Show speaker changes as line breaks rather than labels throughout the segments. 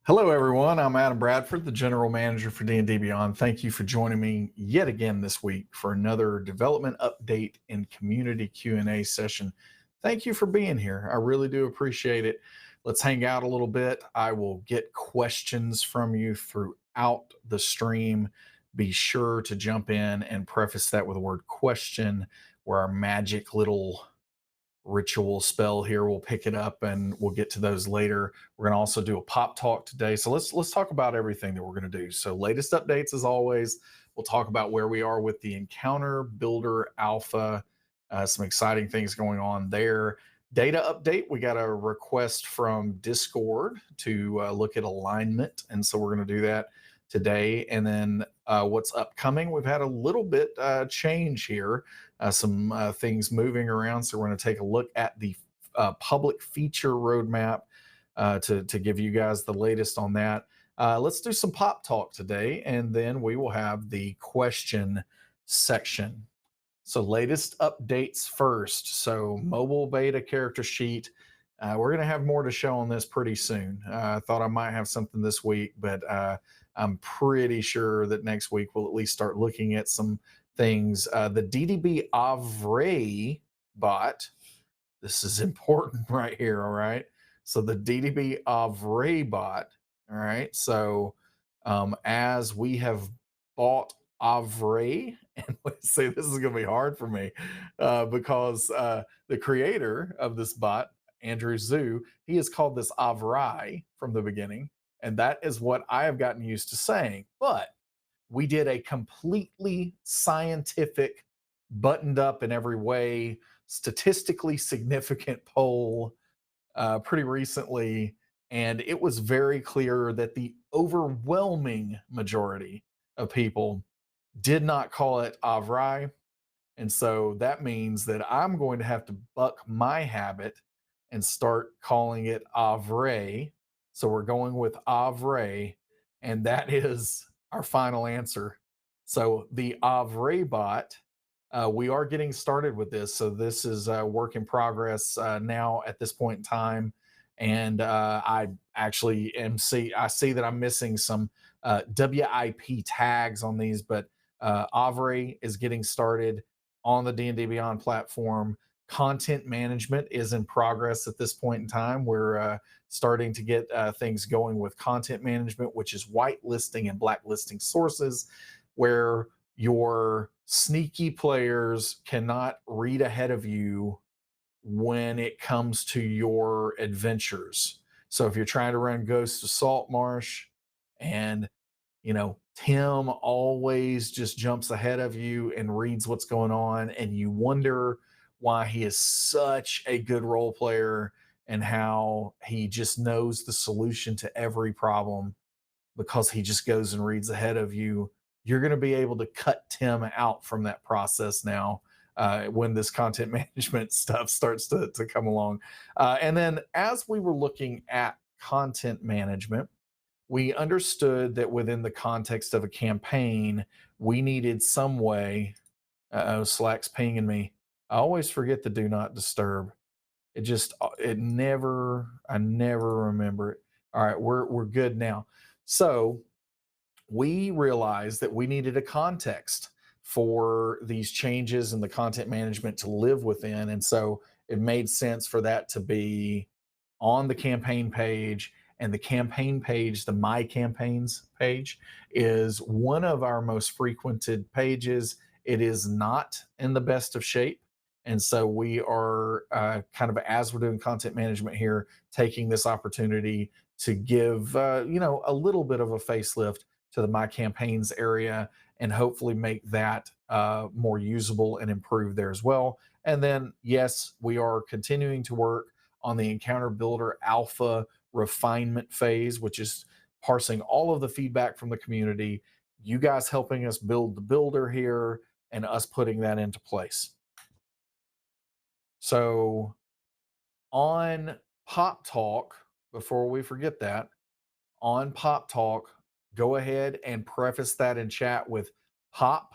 Hello, everyone. I'm Adam Bradford, the General Manager for D&D Beyond. Thank you for joining me yet again this week for another development update and community Q&A session. Thank you for being here. I really do appreciate it. Let's hang out a little bit. I will get questions from you throughout the stream. Be sure to jump in and preface that with the word question, where our magic little ritual spell here will pick it up, and we'll get to those later. We're going to also do a pop talk today, so let's talk about everything that we're going to do. So latest updates, as always. We'll talk about where we are with the Encounter Builder Alpha, some exciting things going on there. Data update, we got a request from Discord to look at alignment, and so we're going to do that today. And then what's upcoming, we've had a little bit change here, some things moving around, so we're going to take a look at the public feature roadmap to give you guys the latest on that. Let's do some pop talk today, and then we will have the question section. So latest updates first. So mobile beta character sheet. We're going to have more to show on this pretty soon. I thought I might have something this week, but I'm pretty sure that next week we'll at least start looking at some things. The DDB Avray bot. This is important right here, all right? So the DDB Avray bot, all right? So as we have bought Avray, and let's say this is going to be hard for me because the creator of this bot, Andrew Zhu, he has called this Avray from the beginning, and that is what I have gotten used to saying. But we did a completely scientific, buttoned up in every way, statistically significant poll pretty recently, and it was very clear that the overwhelming majority of people did not call it Avray. And so that means that I'm going to have to buck my habit and start calling it Avray. So we're going with Avray, and that is our final answer. So the Avray bot, we are getting started with this. So this is a work in progress now at this point in time. And I actually I see that I'm missing some WIP tags on these, but Avray is getting started on the D&D Beyond platform. Content management is in progress at this point in time. We're starting to get things going with content management, which is whitelisting and blacklisting sources, where your sneaky players cannot read ahead of you when it comes to your adventures. So if you're trying to run Ghost of Saltmarsh and Tim always just jumps ahead of you and reads what's going on, and you wonder why he is such a good role player and how he just knows the solution to every problem because he just goes and reads ahead of you. You're going to be able to cut Tim out from that process now when this content management stuff starts to come along. And then as we were looking at content management, we understood that within the context of a campaign, we needed some way. Slack's pinging me. I always forget the do not disturb. I never remember it. All right, we're good now. So we realized that we needed a context for these changes in the content management to live within. And so it made sense for that to be on the campaign page. And the campaign page, the My Campaigns page, is one of our most frequented pages. It is not in the best of shape. And so we are kind of, as we're doing content management here, taking this opportunity to give, a little bit of a facelift to the My Campaigns area and hopefully make that more usable and improve there as well. And then, yes, we are continuing to work on the Encounter Builder Alpha refinement phase, which is parsing all of the feedback from the community, you guys helping us build the builder here, and us putting that into place. So on Pop Talk, before we forget that, on Pop Talk, go ahead and preface that in chat with Pop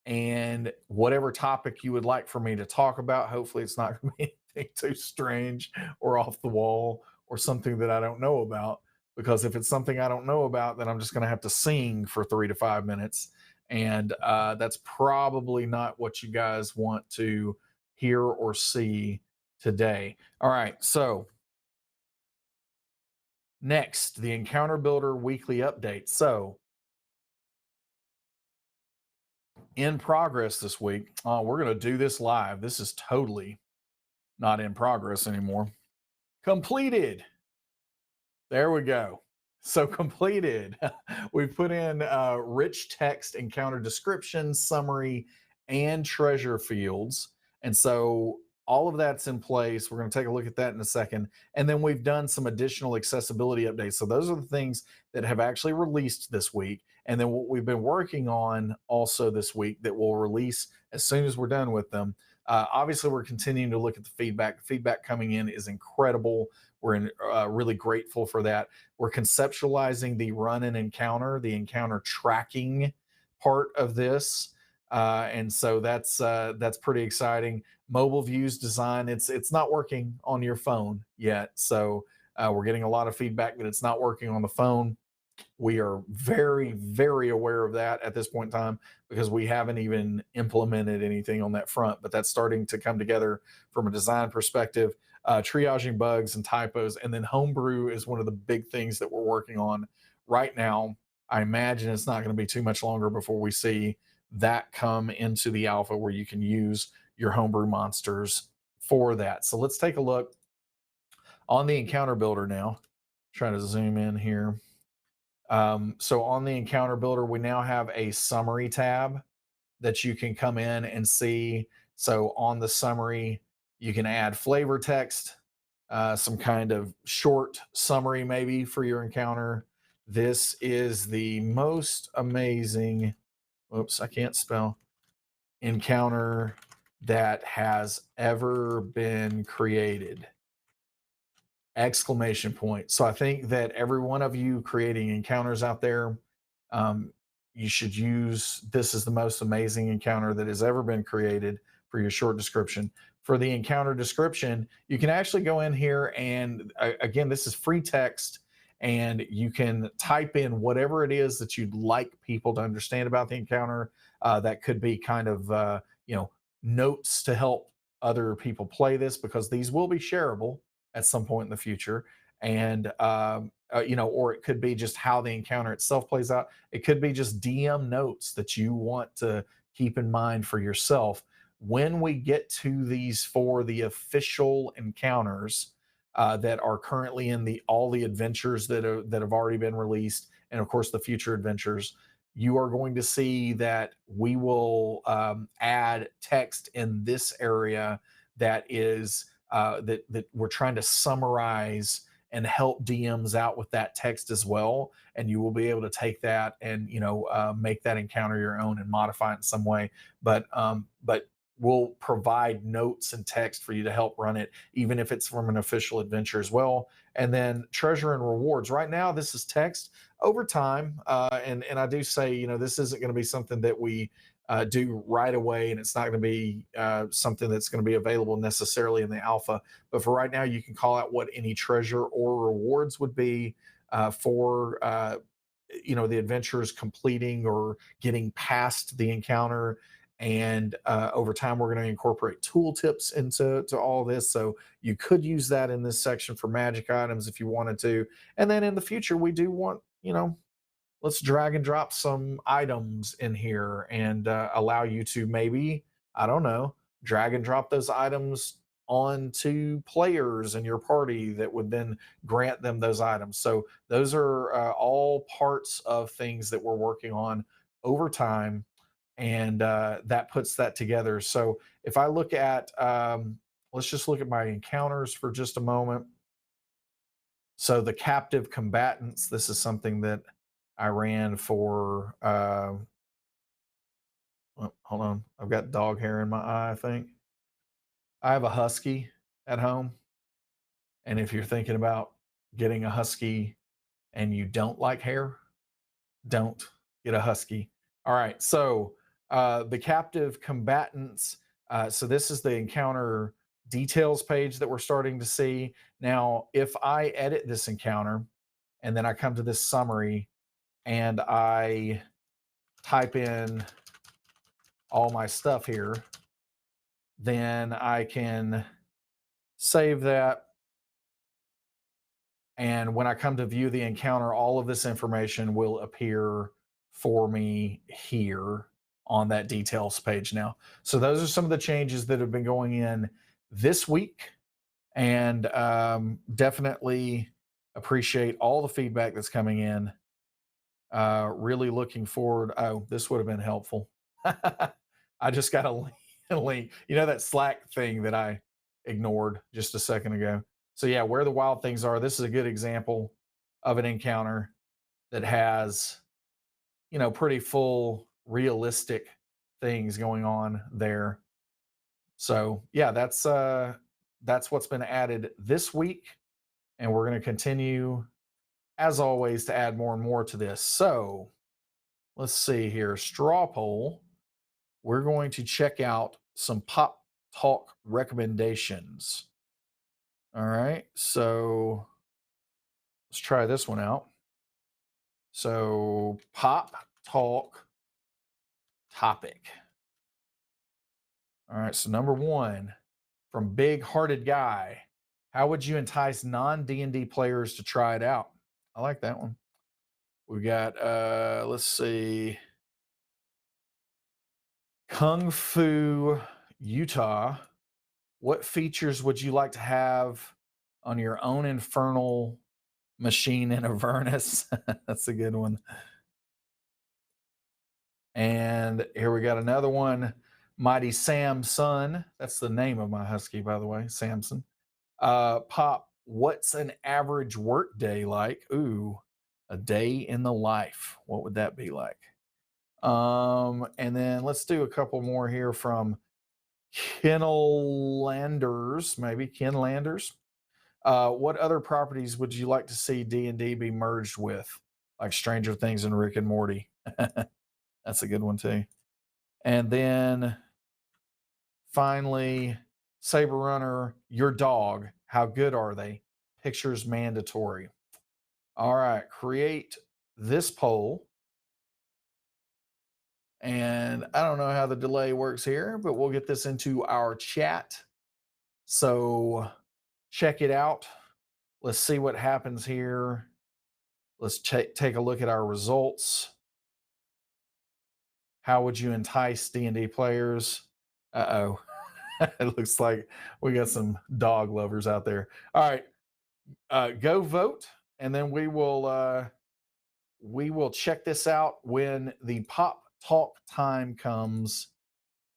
and whatever topic you would like for me to talk about. Hopefully it's not going to be anything too strange or off the wall or something that I don't know about. because if it's something I don't know about, then I'm just going to have to sing for 3 to 5 minutes. And that's probably not what you guys want to hear or see today. All right. So, next, the Encounter Builder weekly update. So, in progress this week, we're going to do this live. This is totally not in progress anymore. Completed. There we go. So completed. We've put in rich text, encounter description, summary, and treasure fields. And so all of that's in place. We're going to take a look at that in a second. And then we've done some additional accessibility updates. So those are the things that have actually released this week. And then what we've been working on also this week that we'll release as soon as we're done with them. Obviously, we're continuing to look at the feedback. The feedback coming in is incredible. We're really grateful for that. We're conceptualizing the run and encounter, the encounter tracking part of this, and so that's pretty exciting. Mobile views design, it's not working on your phone yet, so we're getting a lot of feedback that it's not working on the phone. We are very, very aware of that at this point in time because we haven't even implemented anything on that front, but that's starting to come together from a design perspective. Triaging bugs and typos, and then homebrew is one of the big things that we're working on right now. I imagine it's not going to be too much longer before we see that come into the alpha where you can use your homebrew monsters for that. So let's take a look on the encounter builder now. Try to zoom in here. So on the encounter builder, we now have a summary tab that you can come in and see. So on the summary, you can add flavor text, some kind of short summary maybe for your encounter. This is the most amazing, oops, I can't spell, encounter that has ever been created. Exclamation point. So I think that every one of you creating encounters out there, you should use this is the most amazing encounter that has ever been created for your short description. For the encounter description, you can actually go in here and again, this is free text, and you can type in whatever it is that you'd like people to understand about the encounter. That could be kind of notes to help other people play this because these will be shareable at some point in the future. And, or it could be just how the encounter itself plays out. It could be just DM notes that you want to keep in mind for yourself. When we get to these for the official encounters that are currently in all the adventures that have already been released, and of course the future adventures, you are going to see that we will add text in this area that is that we're trying to summarize and help DMs out with that text as well. And you will be able to take that and make that encounter your own and modify it in some way. But we'll provide notes and text for you to help run it, even if it's from an official adventure as well. And then treasure and rewards. Right now, this is text. Over time, and I do say, this isn't going to be something that we do right away, and it's not going to be something that's going to be available necessarily in the alpha. But for right now, you can call out what any treasure or rewards would be for the adventurers completing or getting past the encounter. And over time, we're going to incorporate tooltips into all this. So you could use that in this section for magic items if you wanted to. And then in the future, we do want, let's drag and drop some items in here and allow you to maybe, I don't know, drag and drop those items onto players in your party that would then grant them those items. So those are all parts of things that we're working on over time, and that puts that together. So if I look at, let's just look at my encounters for just a moment. So the captive combatants, this is something that I ran for, hold on, I've got dog hair in my eye, I think. I have a husky at home. And if you're thinking about getting a husky and you don't like hair, don't get a husky. All right. So the captive combatants. So this is the encounter details page that we're starting to see. Now, if I edit this encounter and then I come to this summary and I type in all my stuff here, then I can save that. And when I come to view the encounter, all of this information will appear for me here on that details page now. So those are some of the changes that have been going in this week. And definitely appreciate all the feedback that's coming in. Really looking forward. Oh, this would have been helpful. I just got a link. You know that Slack thing that I ignored just a second ago. So yeah, where the wild things are. This is a good example of an encounter that has, you know, pretty full realistic things going on there. So yeah, that's what's been added this week, and we're going to continue as always to add more and more to this. So let's see here, straw poll. We're going to check out some pop talk recommendations. All right, so let's try this one out. So pop talk topic. All right, so number one from Big Hearted Guy. How would you entice non-D&D players to try it out? I like that one. We got, let's see, Kung Fu Utah. What features would you like to have on your own infernal machine in Avernus? That's a good one. And here we got another one. Mighty Samson. That's the name of my husky, by the way, Samson. Pop, what's an average work day like? Ooh, a day in the life. What would that be like? And then let's do a couple more here from Kenlanders, maybe Kenlanders. What other properties would you like to see D&D be merged with, like Stranger Things and Rick and Morty? That's a good one too. And then finally, Saber Runner, your dog. How good are they? Pictures mandatory. All right, create this poll. And I don't know how the delay works here, but we'll get this into our chat. So check it out. Let's see what happens here. Let's take a look at our results. How would you entice D&D players? Uh-oh. It looks like we got some dog lovers out there. All right. Go vote, and then we will check this out when the pop talk time comes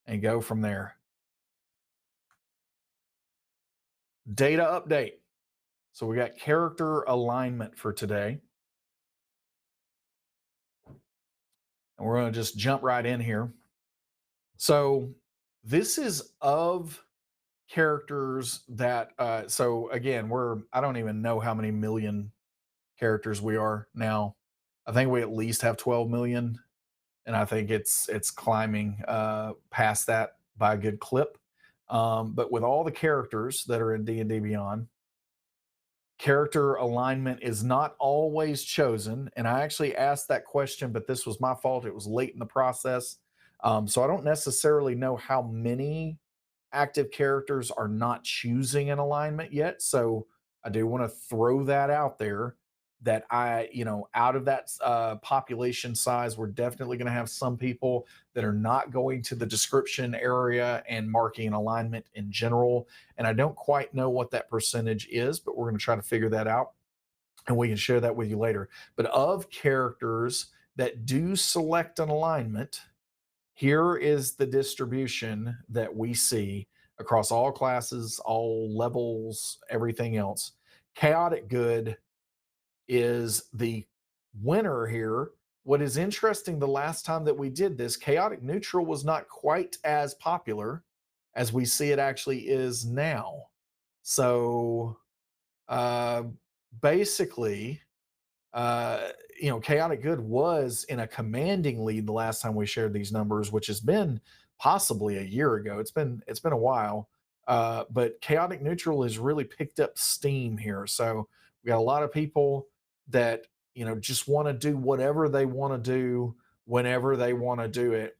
and go from there. Data update. So we got character alignment for today. And we're going to just jump right in here. So this is of characters that, so again, I don't even know how many million characters we are now. I think we at least have 12 million. And I think it's climbing past that by a good clip. But with all the characters that are in D&D Beyond, character alignment is not always chosen. And I actually asked that question, but this was my fault. It was late in the process. So I don't necessarily know how many active characters are not choosing an alignment yet. So I do want to throw that out there that out of that population size, we're definitely going to have some people that are not going to the description area and marking an alignment in general. And I don't quite know what that percentage is, but we're going to try to figure that out, and we can share that with you later. But of characters that do select an alignment, here is the distribution that we see across all classes, all levels, everything else. Chaotic Good is the winner here. What is interesting, the last time that we did this, Chaotic Neutral was not quite as popular as we see it actually is now. So basically, Chaotic Good was in a commanding lead the last time we shared these numbers, which has been possibly a year ago. It's been a while. But Chaotic Neutral has really picked up steam here. So we got a lot of people that, just want to do whatever they want to do whenever they want to do it.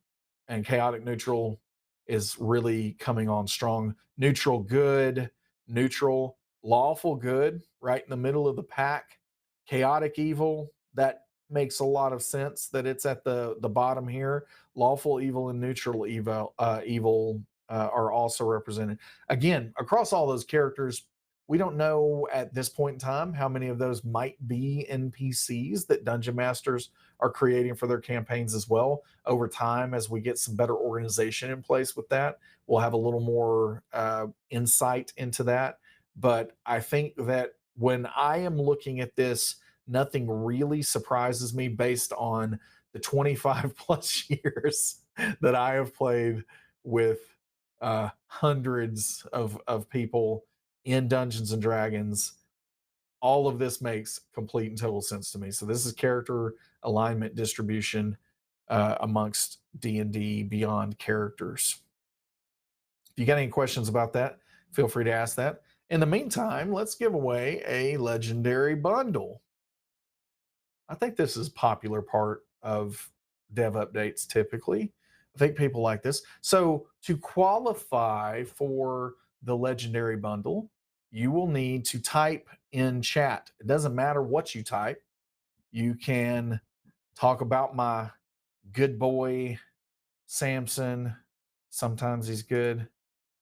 And chaotic neutral is really coming on strong. Neutral good, neutral, lawful good, right in the middle of the pack. Chaotic evil, that makes a lot of sense that it's at the bottom here. Lawful evil and neutral evil are also represented. Again, across all those characters, we don't know at this point in time how many of those might be NPCs that dungeon masters are creating for their campaigns as well. Over time, as we get some better organization in place with that, we'll have a little more insight into that. But I think that when I am looking at this, nothing really surprises me based on the 25 plus years that I have played with hundreds of people in Dungeons and Dragons. All of this makes complete and total sense to me. So this is character alignment distribution amongst D&D Beyond characters. If you got any questions about that, feel free to ask that. In the meantime, let's give away a legendary bundle. I think this is a popular part of dev updates typically. I think people like this. So to qualify for the legendary bundle, you will need to type in chat. It doesn't matter what you type. You can talk about my good boy Samson. Sometimes he's good.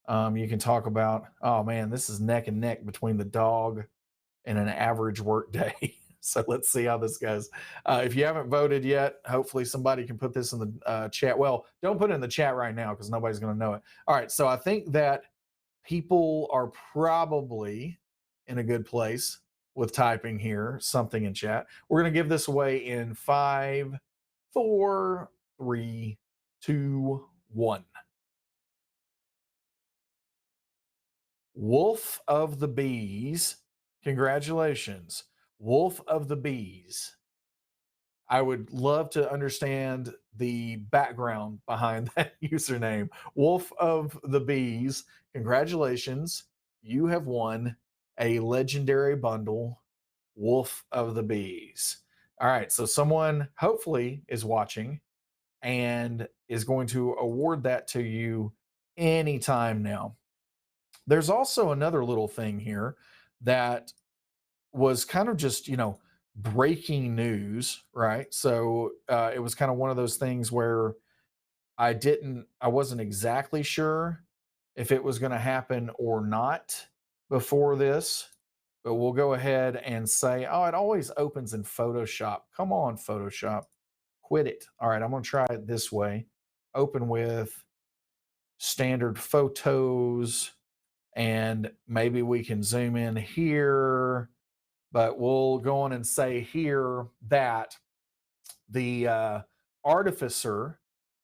You can talk about, oh man, this is neck and neck between the dog and an average work day. So let's see how this goes. If you haven't voted yet, hopefully somebody can put this in the chat. Well, don't put it in the chat right now because nobody's going to know it. All right. So I think that people are probably in a good place with typing here something in chat. We're going to give this away in 5, 4, 3, 2, 1. Wolf of the Bees. Congratulations. Wolf of the Bees. I would love to understand the background behind that username. Wolf of the Bees. Congratulations. You have won a legendary bundle, Wolf of the Bees. All right. So someone hopefully is watching and is going to award that to you anytime now. There's also another little thing here that was kind of just, breaking news, right? So it was kind of one of those things where I wasn't exactly sure if it was going to happen or not before this, but we'll go ahead and say, oh, it always opens in Photoshop. Come on, Photoshop, quit it. All right, I'm going to try it this way. Open with standard photos, and maybe we can zoom in here, but we'll go on and say here that the Artificer,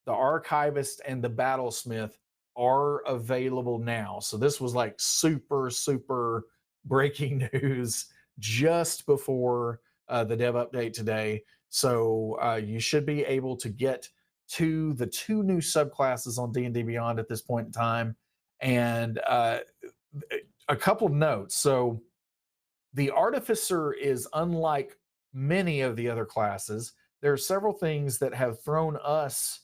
the Archivist, and the Battlesmith are available now. So this was like super, super breaking news just before the dev update today. So you should be able to get to the 2 new subclasses on D&D Beyond at this point in time. And a couple of notes. So the Artificer is unlike many of the other classes. There are several things that have thrown us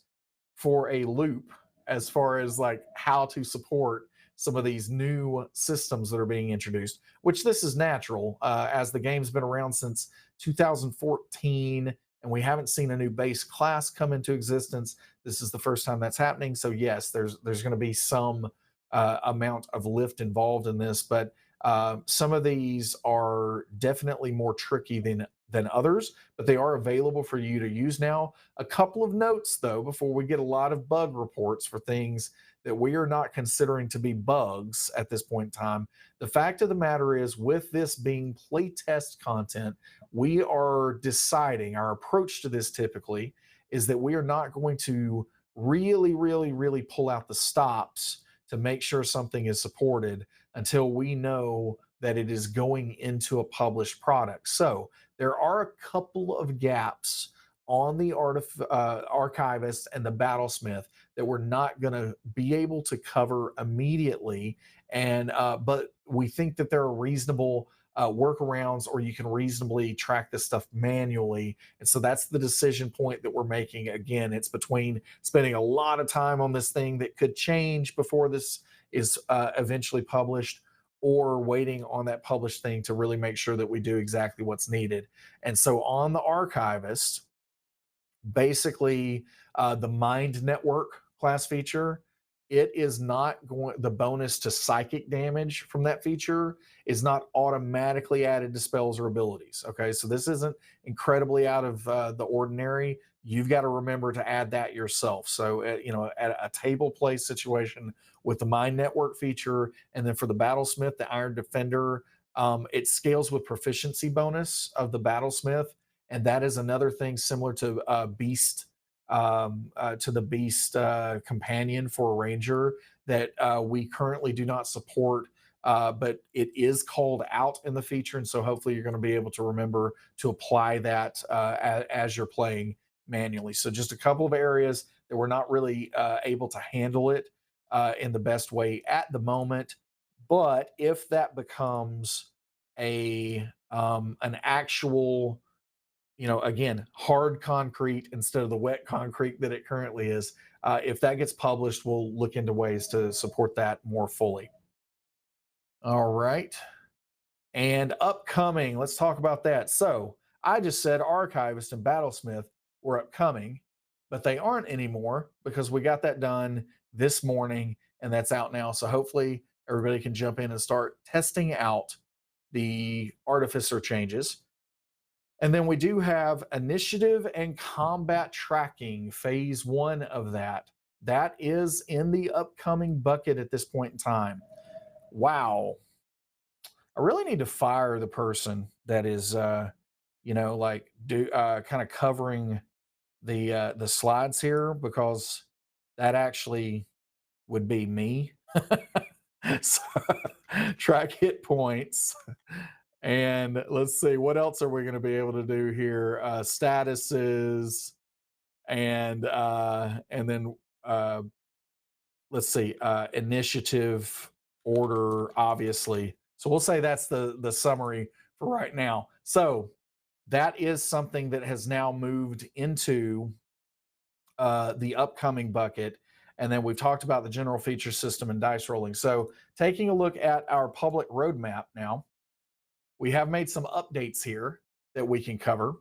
for a loop as far as like how to support some of these new systems that are being introduced, which this is natural as the game's been around since 2014 and we haven't seen a new base class come into existence. This is the first time that's happening. So yes, there's going to be some amount of lift involved in this, but some of these are definitely more tricky than others, but they are available for you to use now. A couple of notes, though, before we get a lot of bug reports for things that we are not considering to be bugs at this point in time. The fact of the matter is, with this being playtest content, we are deciding our approach to this typically is that we are not going to really pull out the stops to make sure something is supported until we know that it is going into a published product. So there are a couple of gaps on the Archivist and the Battlesmith that we're not going to be able to cover immediately. And but we think that there are reasonable workarounds, or you can reasonably track this stuff manually. And so that's the decision point that we're making. Again, it's between spending a lot of time on this thing that could change before this is eventually published, or waiting on that published thing to really make sure that we do exactly what's needed. And so on the Archivist, basically the Mind Network class feature, it is not going, the bonus to psychic damage from that feature is not automatically added to spells or abilities. Okay, so this isn't incredibly out of the ordinary. You've got to remember to add that yourself. So at a table play situation with the Mind Network feature, and then for the Battlesmith, the Iron Defender, it scales with proficiency bonus of the Battlesmith, and that is another thing similar to Beast, to the Beast companion for a ranger that we currently do not support, but it is called out in the feature, and so hopefully you're going to be able to remember to apply that as you're playing manually. So just a couple of areas that we're not really able to handle it in the best way at the moment, but if that becomes an actual, again, hard concrete instead of the wet concrete that it currently is, if that gets published, we'll look into ways to support that more fully. All right. And upcoming, let's talk about that. So I just said Archivist and Battlesmith were upcoming, but they aren't anymore because we got that done this morning and that's out now. So hopefully everybody can jump in and start testing out the Artificer changes. And then we do have initiative and combat tracking, phase 1 of that. That is in the upcoming bucket at this point in time. Wow. I really need to fire the person that is, kind of covering the slides here, because that actually would be me. So, track hit points. And let's see, what else are we going to be able to do here? Statuses, and then let's see, initiative order, obviously. So we'll say that's the summary for right now. So that is something that has now moved into the upcoming bucket. And then we've talked about the general feature system and dice rolling. So taking a look at our public roadmap now, we have made some updates here that we can cover.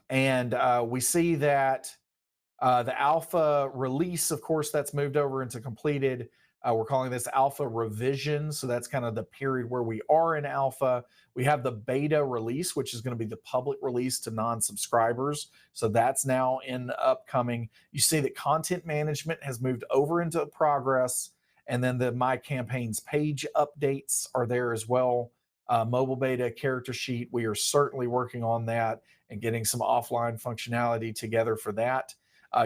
And we see that the alpha release, of course, that's moved over into completed. We're calling this alpha revision. So that's kind of the period where we are in alpha. We have the beta release, which is going to be the public release to non-subscribers. So that's now in upcoming. You see that content management has moved over into progress. And then the My Campaigns page updates are there as well. Mobile beta character sheet, we are certainly working on that and getting some offline functionality together for that.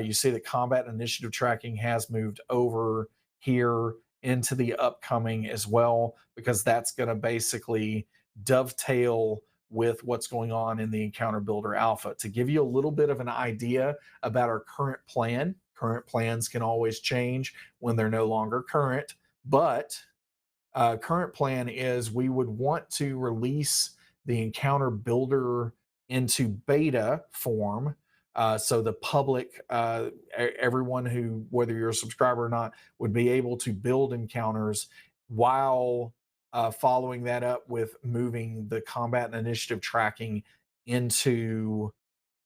You see that combat initiative tracking has moved over here into the upcoming as well, because that's going to basically dovetail with what's going on in the Encounter Builder Alpha. To give you a little bit of an idea about our current plan, current plans can always change when they're no longer current, but current plan is we would want to release the Encounter Builder into beta form. So the public, everyone who, whether you're a subscriber or not, would be able to build encounters, while following that up with moving the combat and initiative tracking into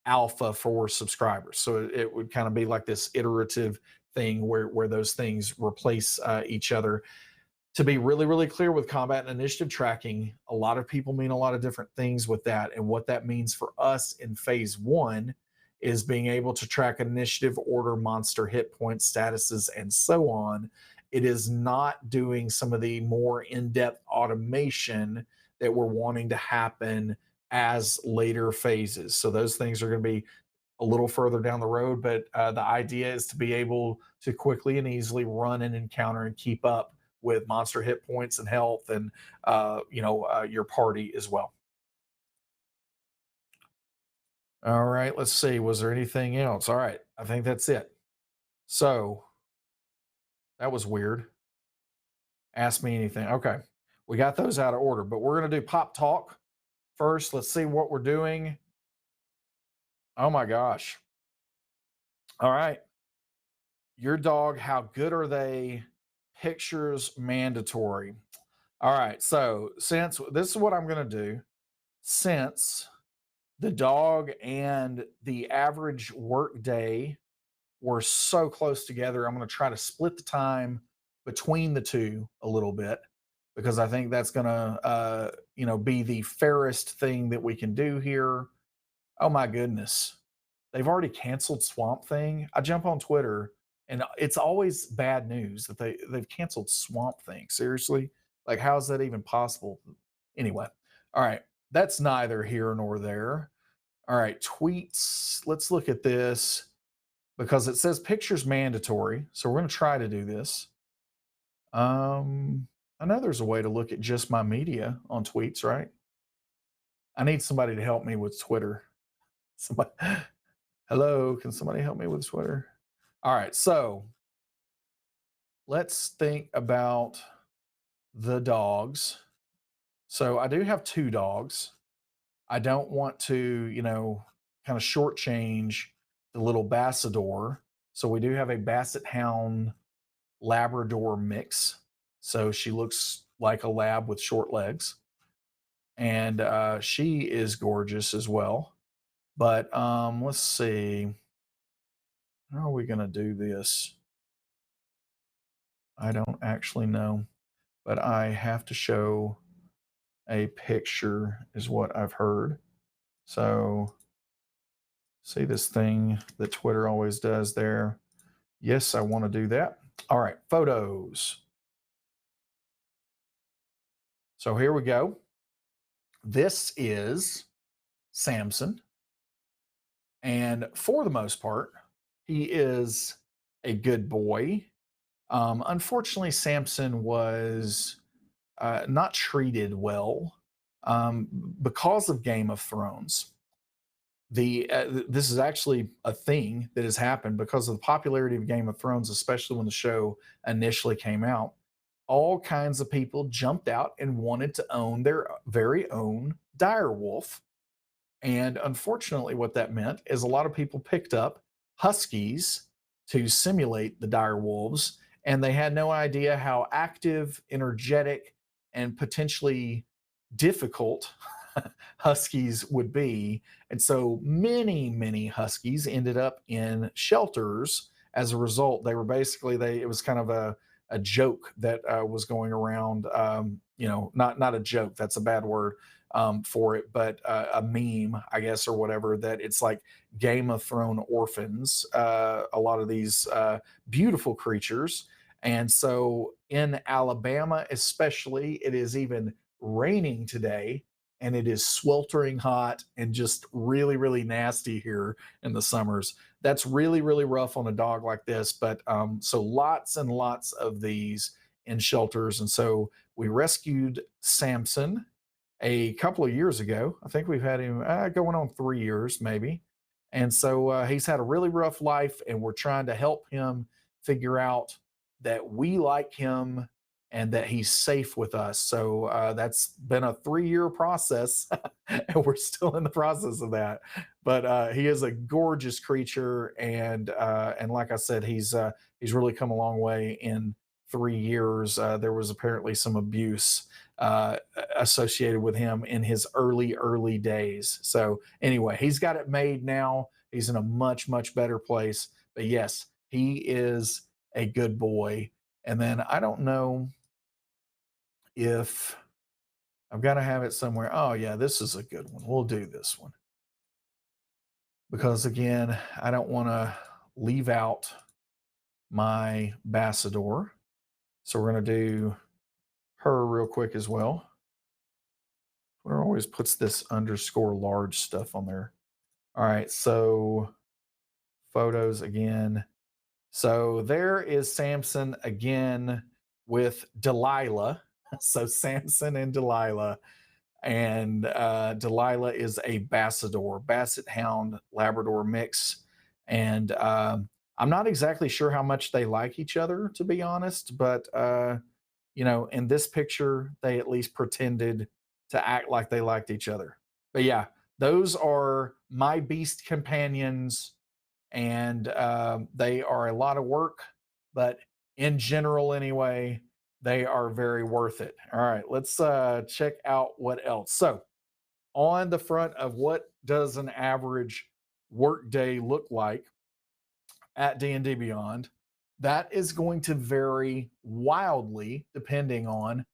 alpha for subscribers. So it would kind of be like this iterative thing where those things replace each other. To be really, really clear with combat and initiative tracking, a lot of people mean a lot of different things with that. And what that means for us in phase 1 is being able to track initiative order, monster hit points, statuses, and so on. It is not doing some of the more in-depth automation that we're wanting to happen as later phases. So those things are going to be a little further down the road, but the idea is to be able to quickly and easily run an encounter and keep up with monster hit points and health, and your party as well. All right, let's see. Was there anything else? All right, I think that's it. So that was weird. Ask me anything. Okay. we got those out of order, but we're going to do pop talk first. Let's see what we're doing. Oh my gosh. All right. Your dog, how good are they? Pictures mandatory. All right. So, since this is what I'm going to do, since the dog and the average work day were so close together, I'm going to try to split the time between the two a little bit because I think that's going to, be the fairest thing that we can do here. Oh my goodness. They've already canceled Swamp Thing. I jump on Twitter and it's always bad news that they've canceled Swamp Thing. Seriously? Like, how is that even possible? Anyway, all right. That's neither here nor there. All right, tweets. Let's look at this because it says pictures mandatory. So we're going to try to do this. I know there's a way to look at just my media on tweets, right? I need somebody to help me with Twitter. Somebody, hello, can somebody help me with Twitter? All right, so let's think about the dogs. So I do have 2 dogs. I don't want to, kind of shortchange the little Bassador. So we do have a Basset Hound Labrador mix. So she looks like a lab with short legs. And she is gorgeous as well. But let's see. How are we going to do this? I don't actually know. But I have to show a picture, is what I've heard. So, see this thing that Twitter always does there? Yes, I want to do that. All right, photos. So here we go. This is Samson. And for the most part, he is a good boy. Unfortunately, Samson was not treated well because of Game of Thrones. This is actually a thing that has happened because of the popularity of Game of Thrones, especially when the show initially came out. All kinds of people jumped out and wanted to own their very own direwolf. And unfortunately, what that meant is a lot of people picked up huskies to simulate the direwolves, and they had no idea how active, energetic, and potentially difficult huskies would be. And so many huskies ended up in shelters as a result. They were basically, it was kind of a joke that was going around, not a joke, that's a bad word for it, but a meme, I guess, or whatever, that it's like Game of Thrones orphans, a lot of these beautiful creatures. And so in Alabama, especially, it is even raining today, and it is sweltering hot and just really nasty here in the summers. That's really rough on a dog like this. But so lots and lots of these in shelters. And so we rescued Samson a couple of years ago. I think we've had him going on 3 years maybe. And so he's had a really rough life, and we're trying to help him figure out that we like him and that he's safe with us. So that's been a 3-year process, and we're still in the process of that. But he is a gorgeous creature, and like I said, he's really come a long way in 3 years. There was apparently some abuse associated with him in his early days. So anyway, he's got it made now. He's in a much better place. But yes, he is a good boy. And then I don't know if I've got to have it somewhere. Oh yeah, this is a good one. We'll do this one. Because again, I don't want to leave out my Bassador. So we're going to do her real quick as well. Twitter always puts this underscore large stuff on there. All right, so photos again. So there is Samson again with Delilah. So Samson and Delilah. And Delilah is a Bassador, Basset Hound Labrador mix. And I'm not exactly sure how much they like each other, to be honest, but in this picture, they at least pretended to act like they liked each other. But yeah, those are my beast companions, and they are a lot of work, but in general, anyway, they are very worth it. All right, let's check out what else. So, on the front of what does an average work day look like at D&D Beyond, that is going to vary wildly depending on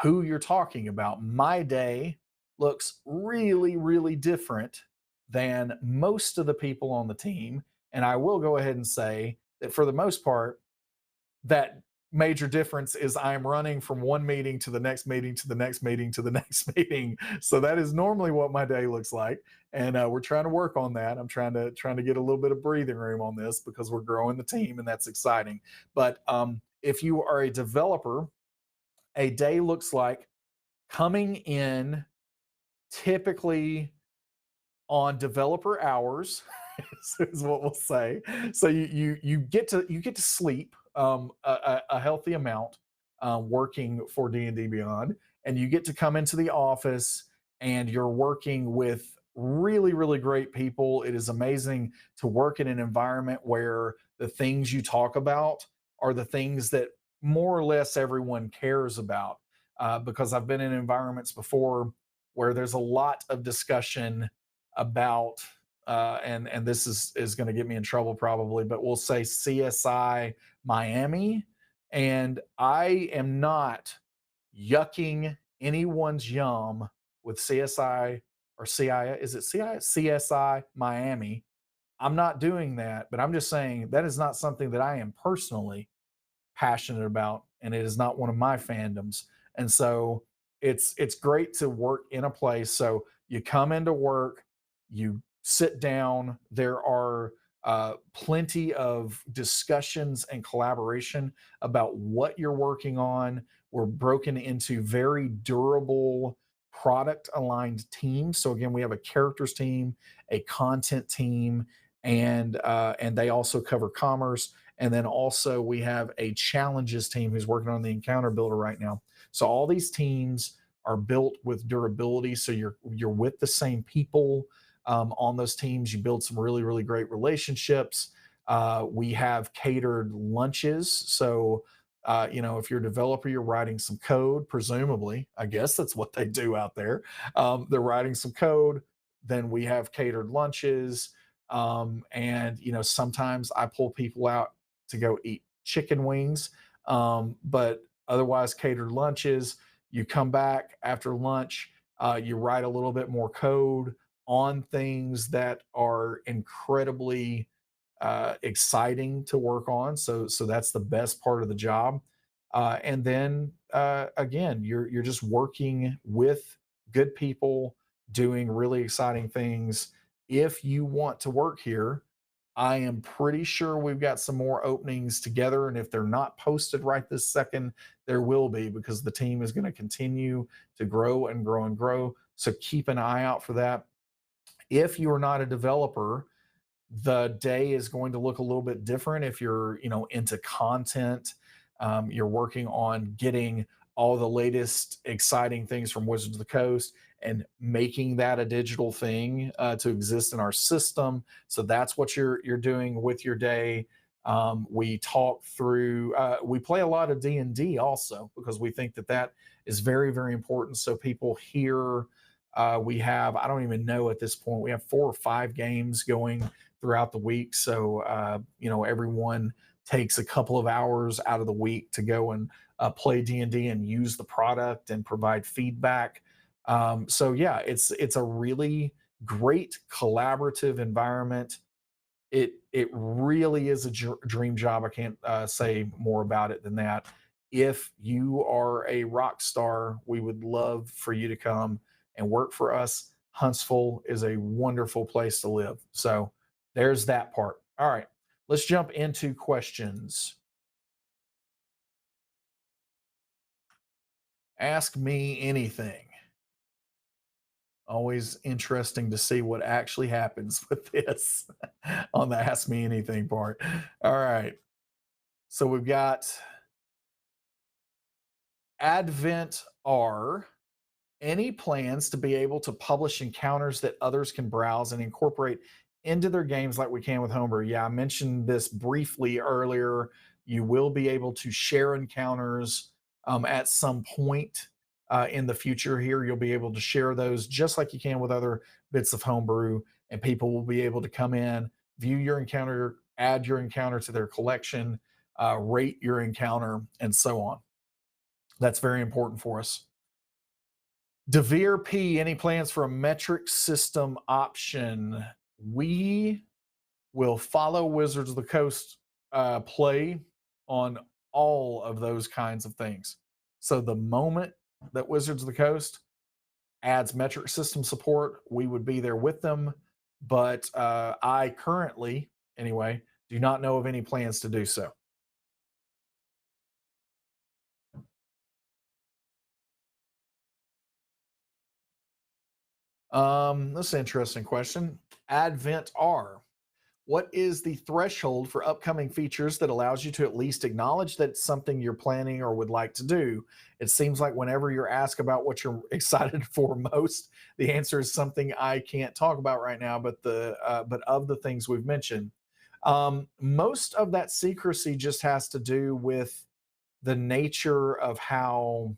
who you're talking about. My day looks really, really different than most of the people on the team. And I will go ahead and say that for the most part, that major difference is I'm running from one meeting to the next meeting to the next meeting to the next meeting. So that is normally what my day looks like, and we're trying to work on that. I'm trying to get a little bit of breathing room on this because we're growing the team, and that's exciting. But if you are a developer, a day looks like coming in typically on developer hours is what we'll say. So you get to sleep a healthy amount working for D&D Beyond, and you get to come into the office and you're working with really, really great people. It is amazing to work in an environment where the things you talk about are the things that more or less everyone cares about. Because I've been in environments before where there's a lot of discussion about and this is going to get me in trouble probably, but we'll say CSI Miami, and I am not yucking anyone's yum with CSI or CI. Is it CSI Miami? I'm not doing that, but I'm just saying that is not something that I am personally passionate about, and it is not one of my fandoms. And so it's great to work in a place. So you come into work, you sit down. There are plenty of discussions and collaboration about what you're working on. We're broken into very durable product aligned teams. So again, we have a characters team, a content team, and they also cover commerce. And then also we have a challenges team who's working on the encounter builder right now. So all these teams are built with durability. So you're with the same people on those teams. You build some really, really great relationships. We have catered lunches. So if you're a developer, you're writing some code, presumably. I guess that's what they do out there. They're writing some code. Then we have catered lunches. And sometimes I pull people out to go eat chicken wings. But otherwise, catered lunches. You come back after lunch, you write a little bit more code on things that are incredibly exciting to work on. So that's the best part of the job. And then again, you're just working with good people, doing really exciting things. If you want to work here, I am pretty sure we've got some more openings together. And if they're not posted right this second, there will be, because the team is going to continue to grow and grow and grow. So keep an eye out for that. If you're not a developer, the day is going to look a little bit different. If you're into content, you're working on getting all the latest exciting things from Wizards of the Coast and making that a digital thing to exist in our system. So that's what you're doing with your day. We talk through. We play a lot of D&D also, because we think that is very, very important. So people hear. We have, I don't even know at this point, we have 4 or 5 games going throughout the week. So, everyone takes a couple of hours out of the week to go and play D&D and use the product and provide feedback. So yeah, it's a really great collaborative environment. It really is a dream job. I can't say more about it than that. If you are a rock star, we would love for you to come and work for us. Huntsville is a wonderful place to live. So there's that part. All right, let's jump into questions. Ask me anything. Always interesting to see what actually happens with this on the Ask Me Anything part. All right. So we've got Advent are any plans to be able to publish encounters that others can browse and incorporate into their games like we can with Homebrew. Yeah, I mentioned this briefly earlier. You will be able to share encounters at some point in the future here. You'll be able to share those just like you can with other bits of Homebrew, and people will be able to come in, view your encounter, add your encounter to their collection, rate your encounter, and so on. That's very important for us. Devere P, any plans for a metric system option? We will follow Wizards of the Coast play on all of those kinds of things. So the moment that Wizards of the Coast adds metric system support, we would be there with them. But I currently, anyway, do not know of any plans to do so. That's an interesting question. Advent R. What is the threshold for upcoming features that allows you to at least acknowledge that it's something you're planning or would like to do? It seems like whenever you're asked about what you're excited for most, the answer is something I can't talk about right now. But of the things we've mentioned, most of that secrecy just has to do with the nature of how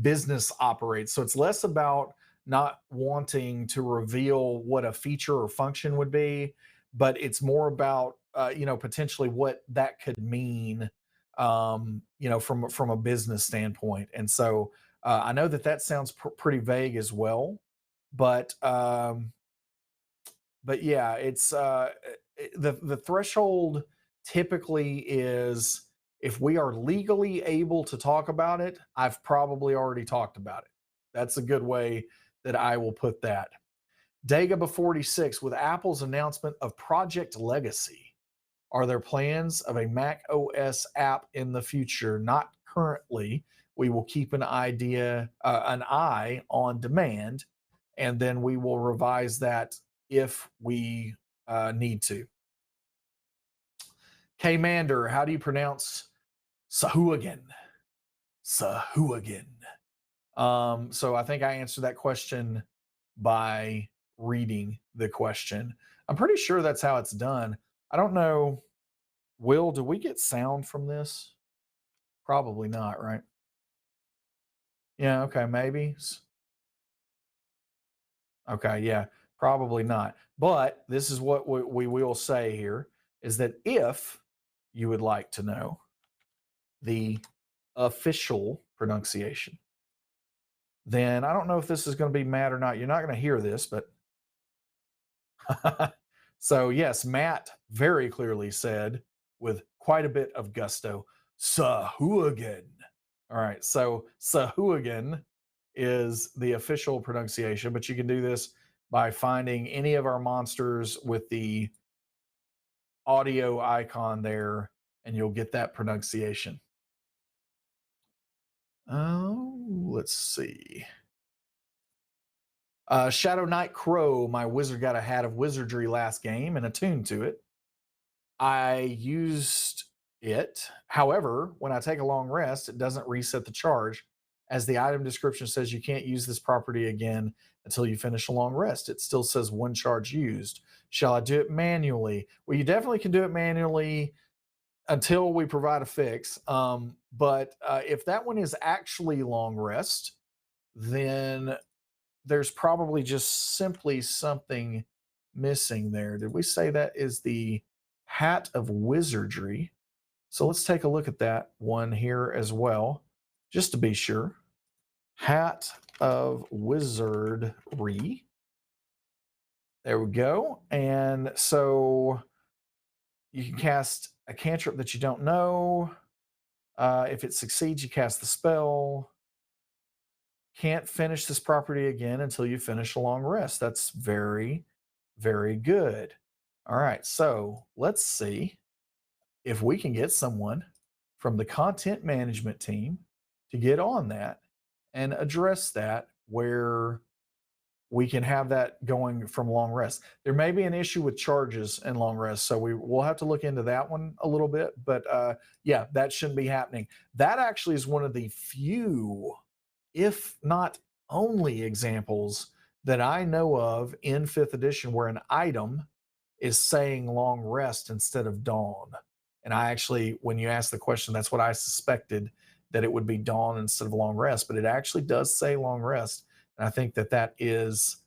business operates. So it's less about not wanting to reveal what a feature or function would be, but it's more about potentially what that could mean, from a business standpoint. And so I know that sounds pretty vague as well, but yeah, it's the threshold typically is if we are legally able to talk about it, I've probably already talked about it. That's a good way that I will put that. Dagaba 46, with Apple's announcement of Project Legacy, are there plans of a Mac OS app in the future? Not currently. We will keep an eye on demand, and then we will revise that if we need to. K-Mander, how do you pronounce Sahuagin? Sahuagin. So I think I answered that question by reading the question. I'm pretty sure that's how it's done. I don't know. Will, do we get sound from this? Probably not, right? Yeah, okay, maybe. Okay, yeah, probably not. But this is what we will say here is that if you would like to know the official pronunciation, then I don't know if this is going to be Matt or not. You're not going to hear this, but so yes, Matt very clearly said with quite a bit of gusto, Sahuagin. All right, so Sahuagin is the official pronunciation, but you can do this by finding any of our monsters with the audio icon there, and you'll get that pronunciation. Oh, let's see. Shadow Knight Crow, my wizard got a hat of wizardry last game and attuned to it. I used it. However, when I take a long rest, it doesn't reset the charge. As the item description says, you can't use this property again until you finish a long rest. It still says one charge used. Shall I do it manually? Well, you definitely can do it manually until we provide a fix. But if that one is actually long rest, then there's probably just simply something missing there. Did we say that is the hat of wizardry? So let's take a look at that one here as well, just to be sure. Hat of wizardry. There we go. And so you can cast a cantrip that you don't know. If it succeeds, you cast the spell. Can't finish this property again until you finish a long rest. That's very, very good. All right, so let's see if we can get someone from the content management team to get on that and address that where we can have that going from long rest. There may be an issue with charges and long rest, so we'll have to look into that one a little bit. But yeah, that shouldn't be happening. That actually is one of the few, if not only, examples that I know of in fifth edition where an item is saying long rest instead of dawn. And I actually, when you asked the question, that's what I suspected, that it would be dawn instead of long rest, but it actually does say long rest. And I think that that is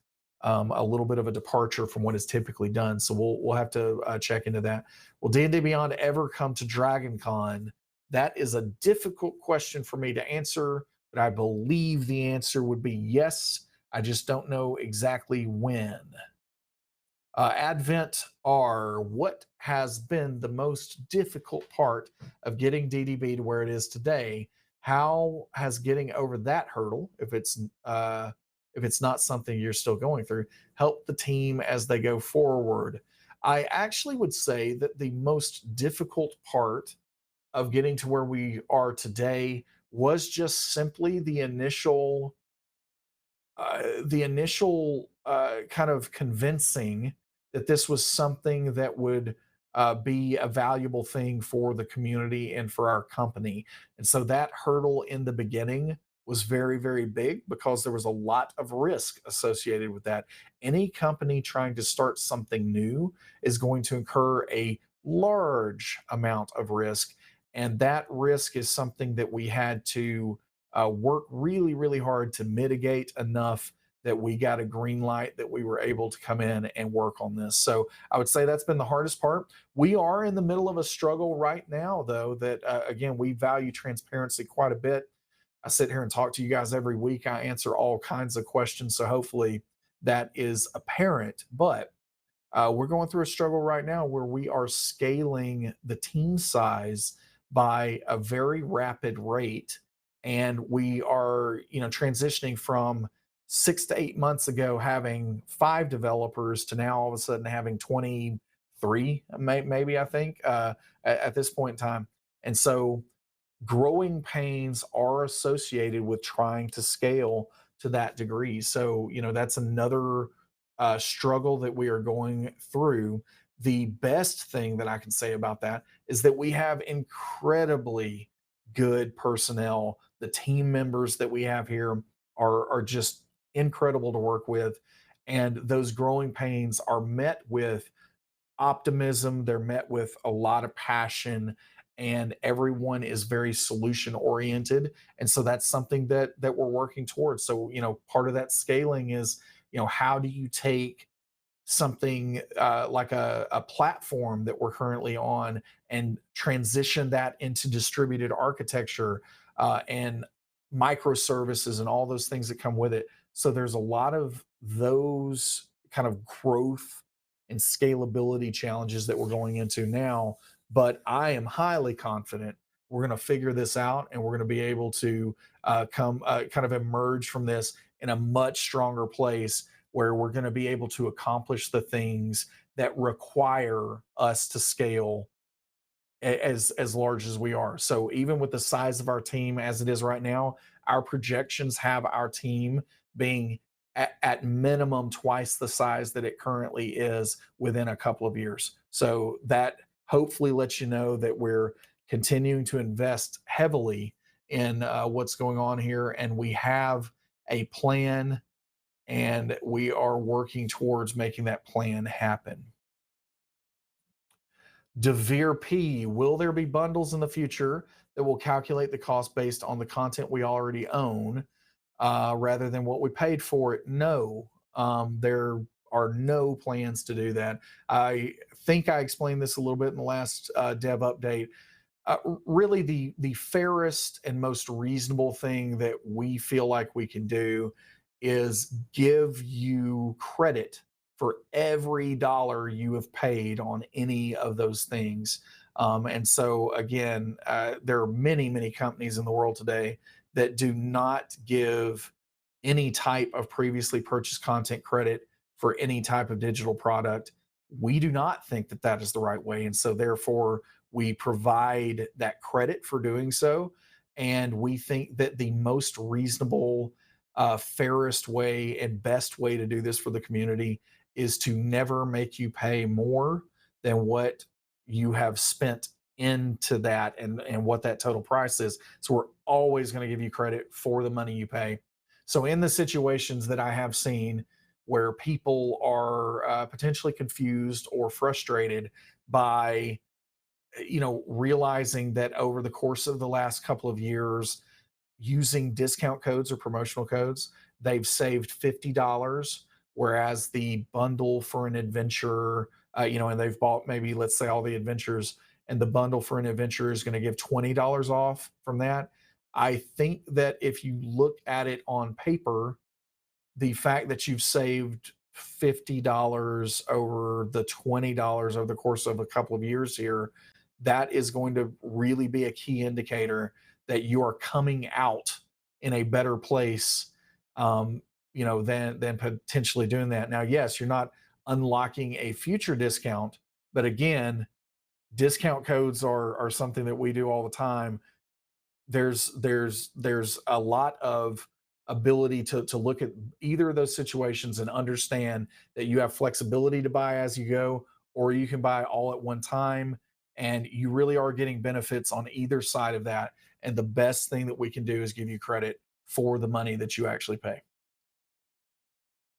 a little bit of a departure from what is typically done. So we'll have to check into that. Will D&D Beyond ever come to Dragon Con? That is a difficult question for me to answer, but I believe the answer would be yes. I just don't know exactly when. Advent R, what has been the most difficult part of getting DDB to where it is today? How has getting over that hurdle, if it's not something you're still going through, help the team as they go forward? I actually would say that the most difficult part of getting to where we are today was just simply the initial kind of convincing that this was something that would be a valuable thing for the community and for our company. And so that hurdle in the beginning was very, very big because there was a lot of risk associated with that. Any company trying to start something new is going to incur a large amount of risk. And that risk is something that we had to work really, really hard to mitigate enough that we got a green light that we were able to come in and work on this. So I would say that's been the hardest part. We are in the middle of a struggle right now, though, that again, we value transparency quite a bit. I sit here and talk to you guys every week. I answer all kinds of questions. So hopefully that is apparent. But we're going through a struggle right now where we are scaling the team size by a very rapid rate, and we are, transitioning from 6 to 8 months ago having 5 developers to now all of a sudden having 23, maybe I think at this point in time. And so growing pains are associated with trying to scale to that degree. So, that's another struggle that we are going through. The best thing that I can say about that is that we have incredibly good personnel. The team members that we have here are just incredible to work with. And those growing pains are met with optimism, they're met with a lot of passion, and everyone is very solution oriented. And so that's something that we're working towards. So, part of that scaling is, how do you take something like a platform that we're currently on and transition that into distributed architecture and microservices and all those things that come with it. So there's a lot of those kind of growth and scalability challenges that we're going into now. But I am highly confident we're going to figure this out, and we're going to be able to come kind of emerge from this in a much stronger place where we're going to be able to accomplish the things that require us to scale as large as we are. So even with the size of our team as it is right now, our projections have our team being at minimum twice the size that it currently is within a couple of years. So that hopefully lets you know that we're continuing to invest heavily in what's going on here, and we have a plan, and we are working towards making that plan happen. Devere P, will there be bundles in the future that will calculate the cost based on the content we already own rather than what we paid for it? No, there are no plans to do that. I think I explained this a little bit in the last dev update. Really, the fairest and most reasonable thing that we feel like we can do is give you credit for every dollar you have paid on any of those things. And so, again, there are many, many companies in the world today that do not give any type of previously purchased content credit for any type of digital product. We do not think that that is the right way. And so, therefore, we provide that credit for doing so. And we think that the most reasonable fairest way and best way to do this for the community is to never make you pay more than what you have spent into that and what that total price is. So we're always going to give you credit for the money you pay. So in the situations that I have seen where people are potentially confused or frustrated by realizing that over the course of the last couple of years using discount codes or promotional codes, they've saved $50, whereas the bundle for an adventure, and they've bought maybe, let's say, all the adventures, and the bundle for an adventure is going to give $20 off from that. I think that if you look at it on paper, the fact that you've saved $50 over the $20 over the course of a couple of years here, that is going to really be a key indicator that you are coming out in a better place, than potentially doing that. Now, yes, you're not unlocking a future discount, but again, discount codes are something that we do all the time. There's a lot of ability to look at either of those situations and understand that you have flexibility to buy as you go, or you can buy all at one time, and you really are getting benefits on either side of that. And the best thing that we can do is give you credit for the money that you actually pay.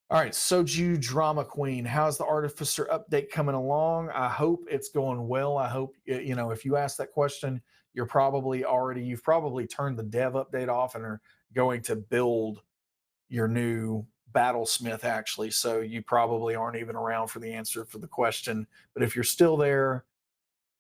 All right, Soju Drama Queen, how's the Artificer update coming along? I hope it's going well. I hope, if you ask that question, you've probably turned the dev update off and are going to build your new Battlesmith, actually. So you probably aren't even around for the answer for the question. But if you're still there,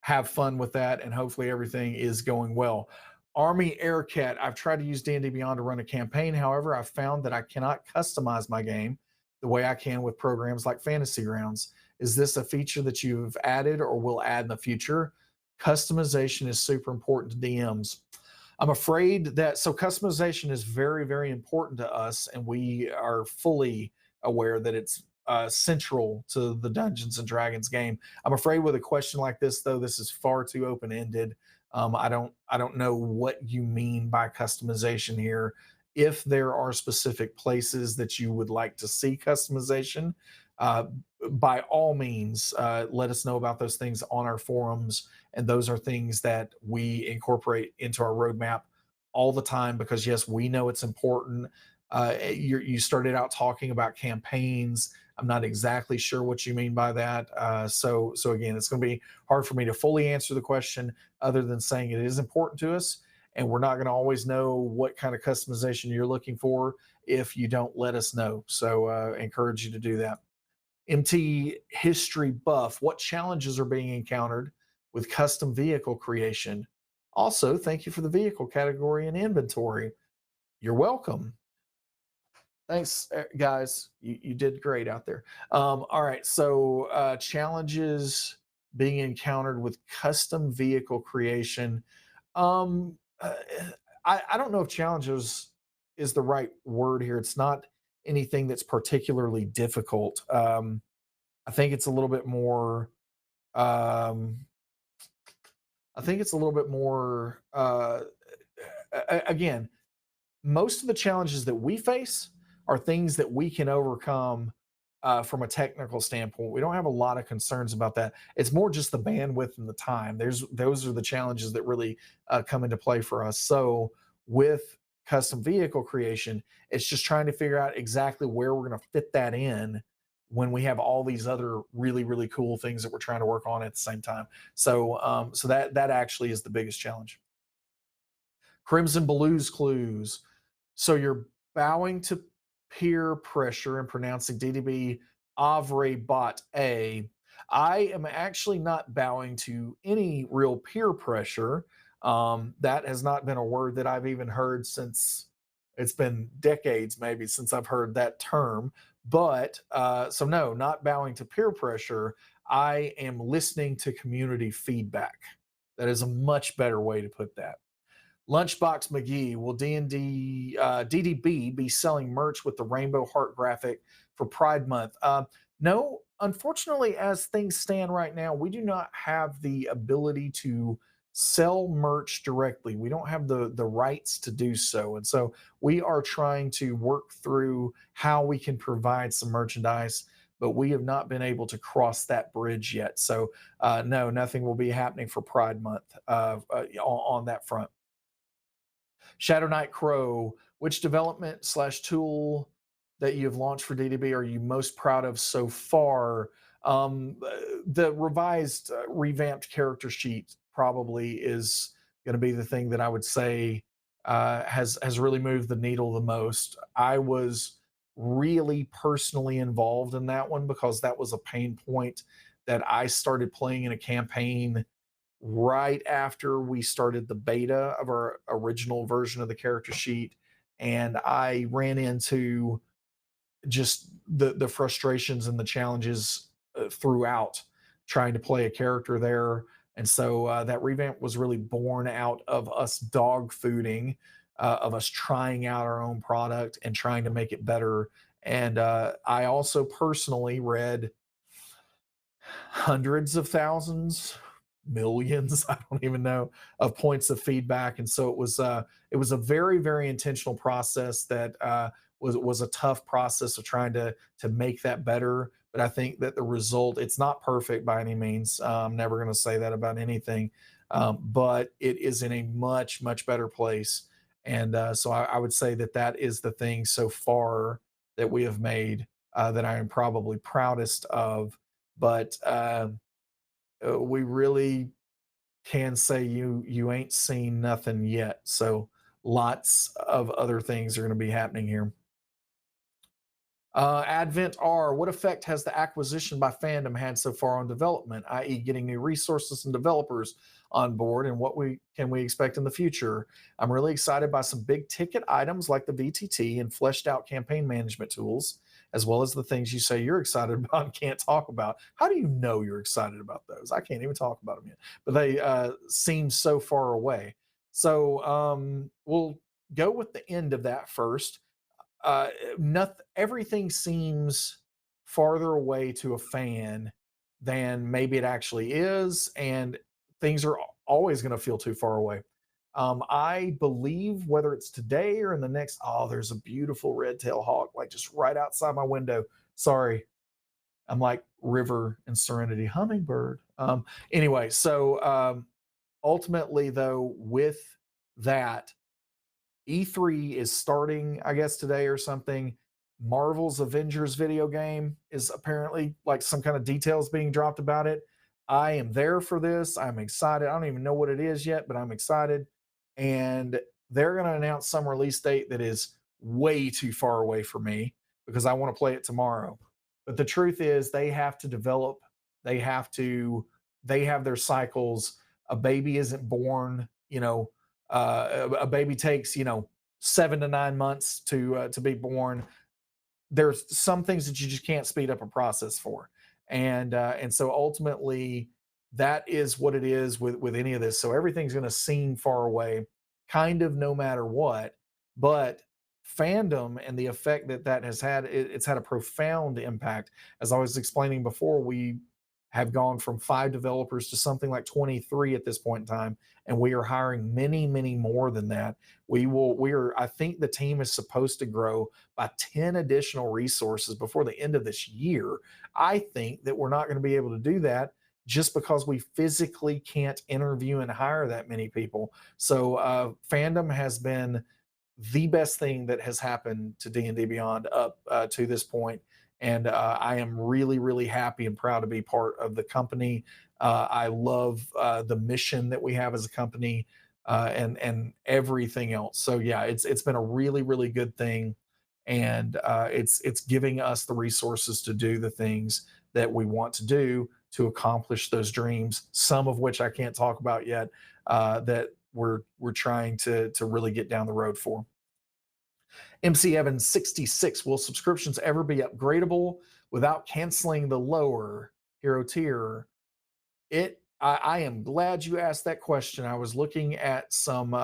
have fun with that, and hopefully everything is going well. Army Aircat, I've tried to use D&D Beyond to run a campaign. However, I've found that I cannot customize my game the way I can with programs like Fantasy Grounds. Is this a feature that you've added or will add in the future? Customization is super important to DMs. I'm afraid that customization is very, very important to us, and we are fully aware that it's central to the Dungeons and Dragons game. I'm afraid with a question like this, though, this is far too open ended. I don't know what you mean by customization here. If there are specific places that you would like to see customization, uh, by all means, let us know about those things on our forums. And those are things that we incorporate into our roadmap all the time because, yes, we know it's important. You started out talking about campaigns. I'm not exactly sure what you mean by that. So again, it's going to be hard for me to fully answer the question other than saying it is important to us. And we're not going to always know what kind of customization you're looking for if you don't let us know. So encourage you to do that. MT History Buff, what challenges are being encountered with custom vehicle creation? Also, thank you for the vehicle category and inventory. You're welcome. Thanks, guys. You did great out there. All right, so challenges being encountered with custom vehicle creation. Um, uh, I don't know if challenges is the right word here. It's not anything that's particularly difficult. I think it's a little bit more. Um, I think it's a little bit more. Again, most of the challenges that we face are things that we can overcome from a technical standpoint. We don't have a lot of concerns about that. It's more just the bandwidth and the time. Those are the challenges that really come into play for us. So with custom vehicle creation, it's just trying to figure out exactly where we're going to fit that in when we have all these other really, really cool things that we're trying to work on at the same time. So that actually is the biggest challenge. Crimson Blues Clues. So you're bowing to peer pressure and pronouncing DDB Avre Bot A. I am actually not bowing to any real peer pressure. That has not been a word that I've even heard since it's been decades, maybe, since I've heard that term. But so, no, not bowing to peer pressure. I am listening to community feedback. That is a much better way to put that. Lunchbox McGee, will D&D DDB be selling merch with the Rainbow Heart graphic for Pride Month? No, unfortunately, as things stand right now, we do not have the ability to sell merch directly. We don't have the rights to do so. And so we are trying to work through how we can provide some merchandise, but we have not been able to cross that bridge yet. So no, nothing will be happening for Pride Month on that front. Shadow Knight Crow, which development slash tool that you have launched for DDB are you most proud of so far? The revised, revamped character sheet probably is going to be the thing that I would say has really moved the needle the most. I was really personally involved in that one because that was a pain point that I started playing in a campaign right after we started the beta of our original version of the character sheet, and I ran into just the frustrations and the challenges throughout trying to play a character there. And so that revamp was really born out of us dog fooding, of us trying out our own product and trying to make it better. And I also personally read hundreds of thousands, millions, I don't even know, of points of feedback. And so it was a very, very intentional process that was a tough process of trying to make that better. But I think that the result, it's not perfect by any means. I'm never going to say that about anything, but it is in a much, much better place. And so I would say that that is the thing so far that we have made that I am probably proudest of. But we really can say you ain't seen nothing yet. So lots of other things are going to be happening here. Advent R, what effect has the acquisition by fandom had so far on development, i.e., getting new resources and developers on board, and what we expect in the future? I'm really excited by some big ticket items like the VTT and fleshed out campaign management tools, as well as the things you say you're excited about and can't talk about. How do you know you're excited about those? I can't even talk about them yet, but they seem so far away. So we'll go with the end of that first. Nothing, everything seems farther away to a fan than maybe it actually is, and things are always going to feel too far away. I believe whether it's today or in the next, oh, there's a beautiful red-tailed hawk like just right outside my window. Sorry, I'm like River and Serenity Hummingbird. Anyway, so ultimately, though, with that, E3 is starting, I guess, today or something. Marvel's Avengers video game is apparently like some kind of details being dropped about it. I am there for this. I'm excited. I don't even know what it is yet, but I'm excited. And they're going to announce some release date that is way too far away for me because I want to play it tomorrow. But the truth is, they have to develop, they have to, they have their cycles. A baby isn't born, a baby takes 7 to 9 months to be born. There's some things that you just can't speed up a process for, and so ultimately that is what it is with any of this. So everything's going to seem far away, kind of no matter what. But fandom and the effect that that has had, it's had a profound impact. As I was explaining before, we have gone from 5 developers to something like 23 at this point in time, and we are hiring many, many more than that. I think the team is supposed to grow by 10 additional resources before the end of this year. I think that we're not going to be able to do that just because we physically can't interview and hire that many people. So fandom has been the best thing that has happened to D&D Beyond up to this point. And I am really, really happy and proud to be part of the company. I love the mission that we have as a company and everything else. So yeah, it's been a really, really good thing, and it's giving us the resources to do the things that we want to do to accomplish those dreams. Some of which I can't talk about yet. That we're trying to really get down the road for. MC Evans 66, will subscriptions ever be upgradable without canceling the lower hero tier? I am glad you asked that question. I was looking at some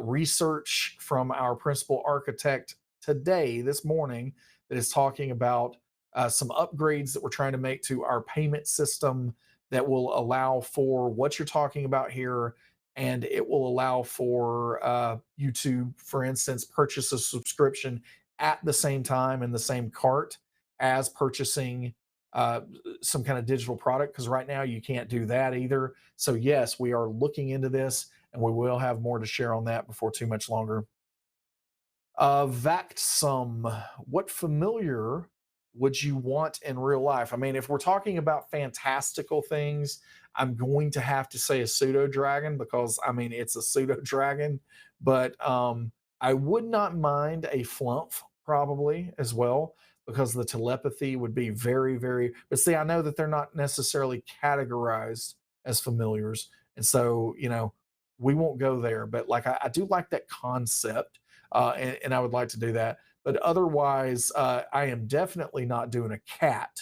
research from our principal architect this morning, that is talking about some upgrades that we're trying to make to our payment system that will allow for what you're talking about here, and it will allow for you to, for instance, purchase a subscription at the same time in the same cart as purchasing uh, some kind of digital product. Because right now you can't do that either. So yes, we are looking into this, and we will have more to share on that before too much longer. Vactsum, what familiar would you want in real life? I mean, if we're talking about fantastical things, I'm going to have to say a pseudo dragon because I mean it's a pseudo dragon, but I would not mind a flump probably as well because the telepathy would be very, very. But see, I know that they're not necessarily categorized as familiars, and so we won't go there. But like I do like that concept and I would like to do that. But otherwise, I am definitely not doing a cat,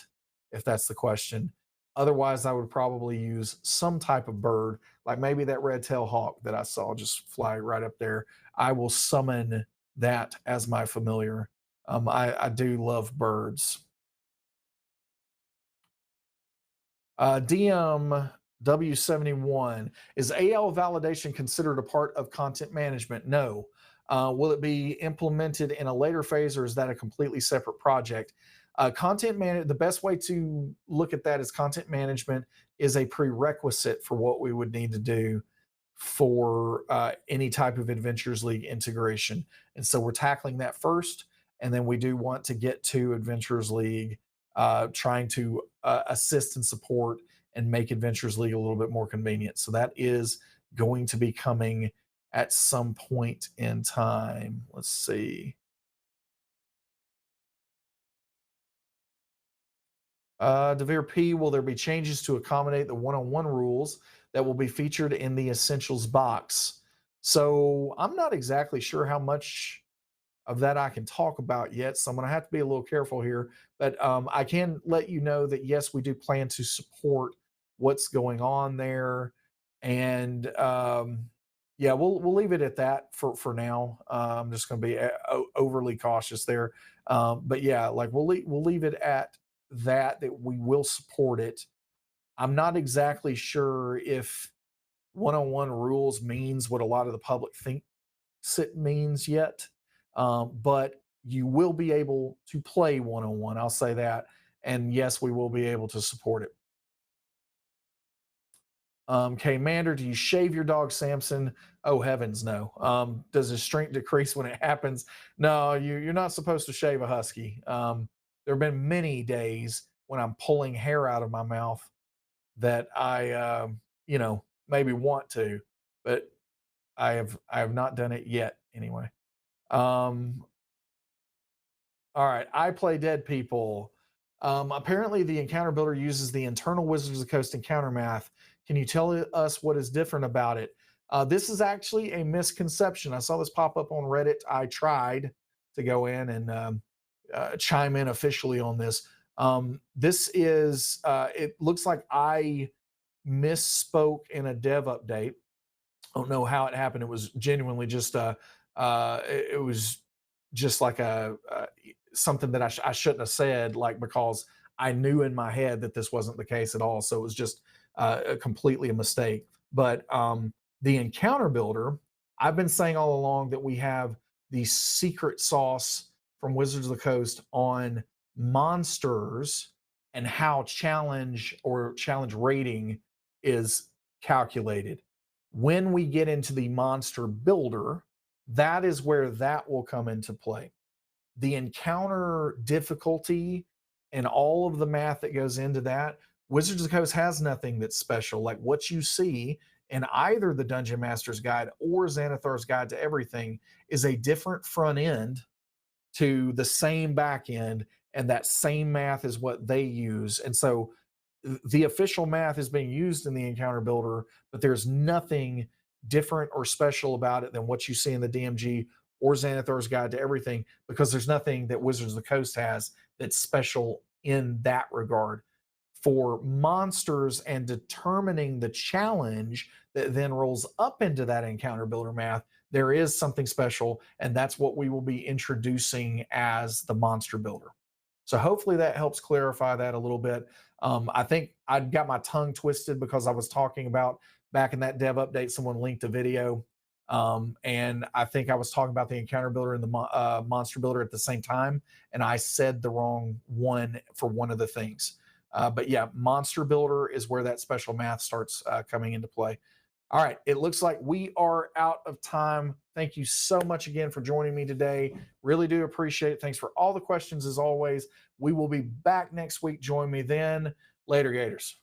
if that's the question. Otherwise, I would probably use some type of bird, like maybe that red-tailed hawk that I saw just fly right up there. I will summon that as my familiar. I do love birds. DM W71, is AL validation considered a part of content management? No. Will it be implemented in a later phase, or is that a completely separate project? The best way to look at that is content management is a prerequisite for what we would need to do for any type of Adventures League integration. And so we're tackling that first, and then we do want to get to Adventures League, trying to assist and support and make Adventures League a little bit more convenient. So that is going to be coming at some point in time. Let's see. Devere P, will there be changes to accommodate the one-on-one rules that will be featured in the Essentials box? So I'm not exactly sure how much of that I can talk about yet, so I'm going to have to be a little careful here. But I can let you know that yes, we do plan to support what's going on there, and yeah, we'll leave it at that for now. I'm just going to be overly cautious there, but yeah, like we'll leave it at that we will support it. I'm not exactly sure if one-on-one rules means what a lot of the public thinks it means yet, but you will be able to play one-on-one. I'll say that, and yes, we will be able to support it. Mander, do you shave your dog Samson? Oh heavens, no. Does his strength decrease when it happens? No, you're not supposed to shave a husky. There have been many days when I'm pulling hair out of my mouth that I maybe want to, but I have not done it yet anyway. Um, all right, I play dead people. Apparently, the encounter builder uses the internal Wizards of the Coast encounter math. Can you tell us what is different about it? This is actually a misconception. I saw this pop up on Reddit. I tried to go in and chime in officially on this. It looks like I misspoke in a dev update. I don't know how it happened. It was genuinely just it was just like something that I shouldn't have said, like because I knew in my head that this wasn't the case at all. So it was just completely a mistake. But the encounter builder, I've been saying all along that we have the secret sauce from Wizards of the Coast on monsters and how challenge rating is calculated. When we get into the monster builder, that is where that will come into play. The encounter difficulty and all of the math that goes into that, Wizards of the Coast has nothing that's special. Like what you see in either the Dungeon Master's Guide or Xanathar's Guide to Everything is a different front end to the same back end, and that same math is what they use. And so the official math is being used in the encounter builder, but there's nothing different or special about it than what you see in the DMG or Xanathar's Guide to Everything, because there's nothing that Wizards of the Coast has that's special in that regard. For monsters and determining the challenge that then rolls up into that encounter builder math, there is something special, and that's what we will be introducing as the monster builder. So hopefully that helps clarify that a little bit. I think I got my tongue twisted because I was talking about back in that dev update, someone linked a video. And I think I was talking about the encounter builder and the monster builder at the same time. And I said the wrong one for one of the things. But yeah, monster builder is where that special math starts coming into play. All right, it looks like we are out of time. Thank you so much again for joining me today. Really do appreciate it. Thanks for all the questions as always. We will be back next week. Join me then. Later, Gators.